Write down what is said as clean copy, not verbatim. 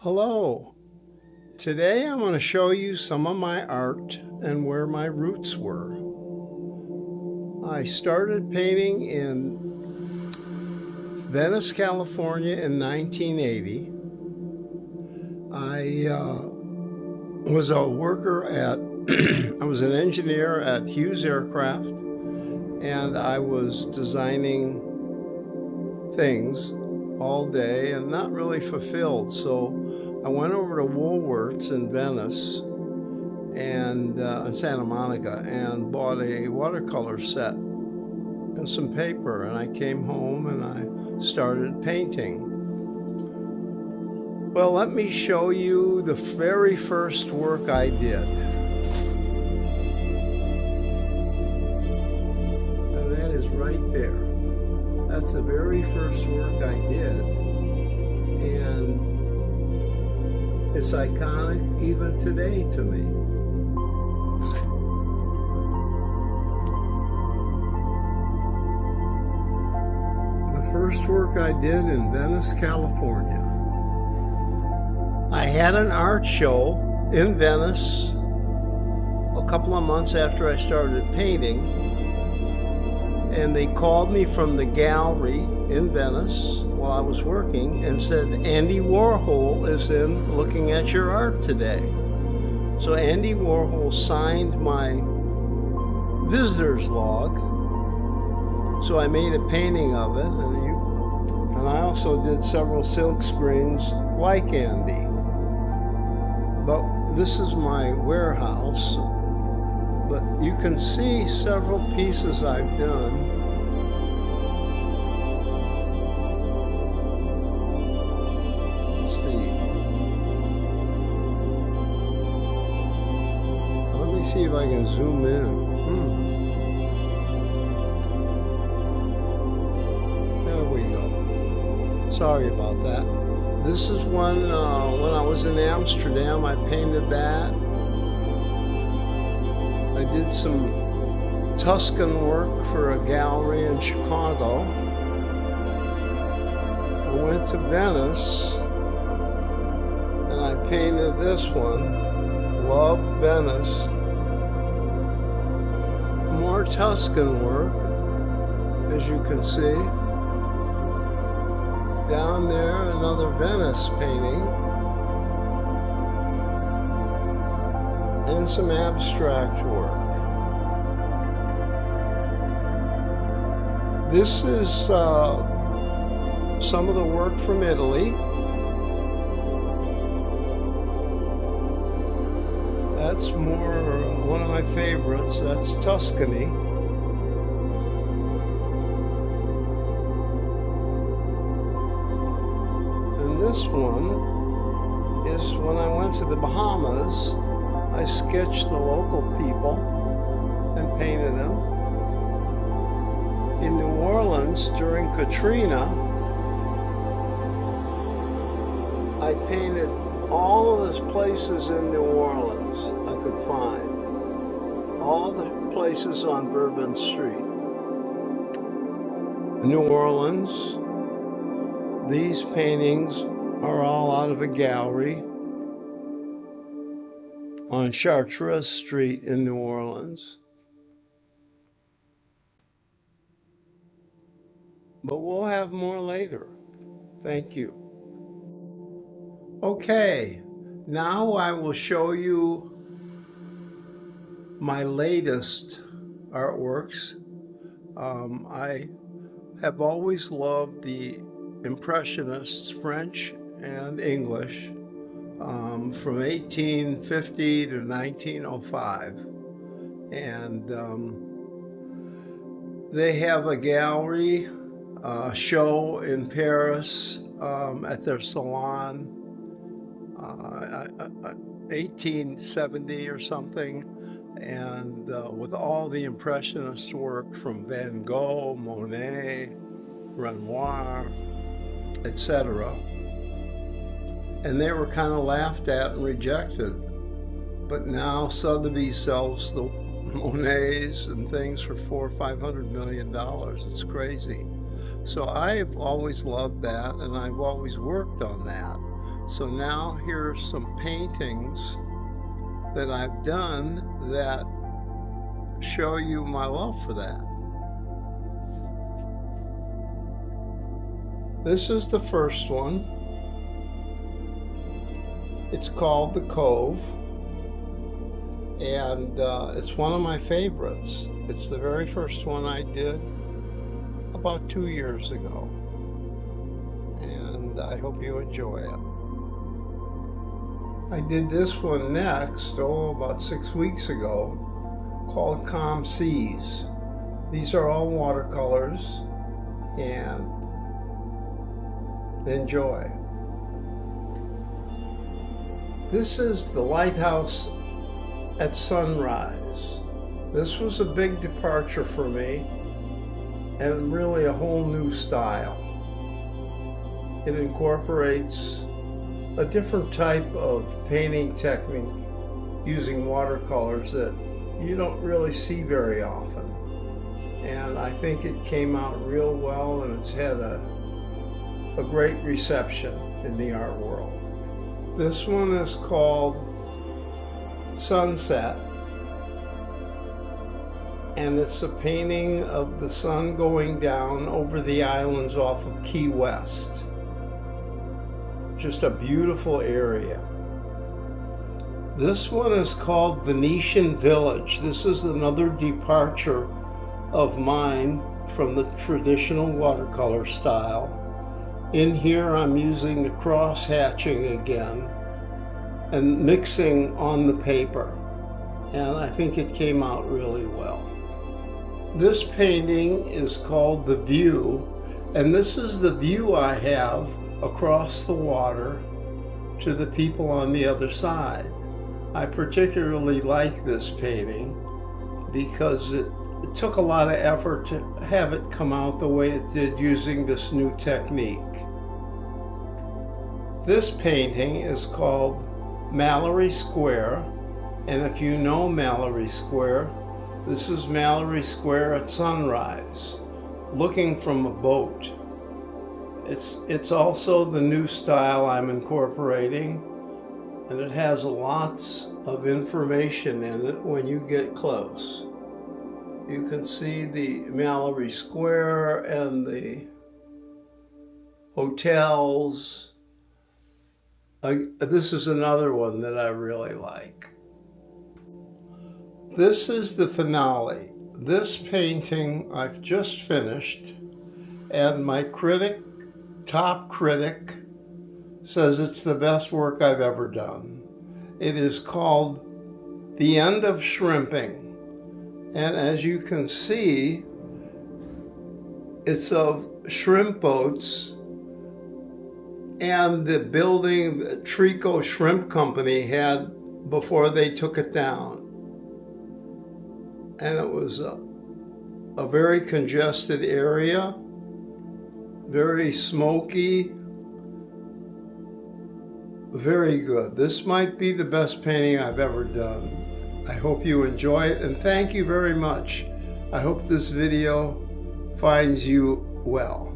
Hello. Today I'm going to show you some of my art and where my roots were. I started painting in Venice, California in 1980. I was a worker at, I was an engineer at Hughes Aircraft, and I was designing things all day and not really fulfilled. So I went over to Woolworths in Venice and in Santa Monica and bought a watercolor set and some paper, and I came home and I started painting. Well, let me show you the very first work I did. And that is right there. That's the very first work I did. And it's iconic even today to me. The first work I did in Venice, California. I had an art show in Venice a couple of months after I started painting, and they called me from the gallery in Venice while I was working and said, Andy Warhol is in looking at your art today. So Andy Warhol signed my visitor's log. So I made a painting of it, and I also did several silk screens like Andy. But this is my warehouse. But you can see several pieces I've done. Let's see. Let me see if I can zoom in. There we go. Sorry about that. This is one when I was in Amsterdam, I painted that. I did some Tuscan work for a gallery in Chicago. I went to Venice and I painted this one, Love Venice. More Tuscan work, as you can see. Down there, another Venice painting. And some abstract work. This is some of the work from Italy. That's one of my favorites. That's Tuscany. And this one is when I went to the Bahamas. I sketched the local people and painted them. In New Orleans during Katrina, I painted all of those places in New Orleans I could find. All the places on Bourbon Street. New Orleans. These paintings are all out of a gallery on Chartres Street in New Orleans. But we'll have more later. Thank you. Okay, now I will show you my latest artworks. I have always loved the Impressionists, French and English. From 1850 to 1905, and they have a gallery show in Paris at their salon, 1870 or something, and with all the Impressionist work from Van Gogh, Monet, Renoir, etc. And they were kind of laughed at and rejected. But now Sotheby's sells the Monets and things for $400 or $500 million. It's crazy. So I've always loved that, and I've always worked on that. So now here's some paintings that I've done that show you my love for that. This is the first one. It's called The Cove, and it's one of my favorites. It's the very first one I did about 2 years ago, and I hope you enjoy it. I did this one next, about 6 weeks ago, called Calm Seas. These are all watercolors, and enjoy. This is the lighthouse at sunrise. This was a big departure for me, and really a whole new style. It incorporates a different type of painting technique using watercolors that you don't really see very often. And I think it came out real well, and it's had a great reception in the art world. This one is called Sunset, and it's a painting of the sun going down over the islands off of Key West. Just a beautiful area. This one is called Venetian Village. This is another departure of mine from the traditional watercolor style. In here I'm using the cross hatching again and mixing on the paper, and I think it came out really well. This painting is called The View, and this is the view I have across the water to the people on the other side. I particularly like this painting because it took a lot of effort to have it come out the way it did using this new technique. This painting is called Mallory Square, and if you know Mallory Square, this is Mallory Square at sunrise, looking from a boat. It's also the new style I'm incorporating, and it has lots of information in it when you get close. You can see the Mallory Square and the hotels. This is another one that I really like. This is the finale. This painting I've just finished, and my top critic says it's the best work I've ever done. It is called The End of Shrimping, and as you can see, it's of shrimp boats and the building that Trico Shrimp Company had before they took it down. And it was a very congested area, very smoky, very good. This might be the best painting I've ever done. I hope you enjoy it, and thank you very much. I hope this video finds you well.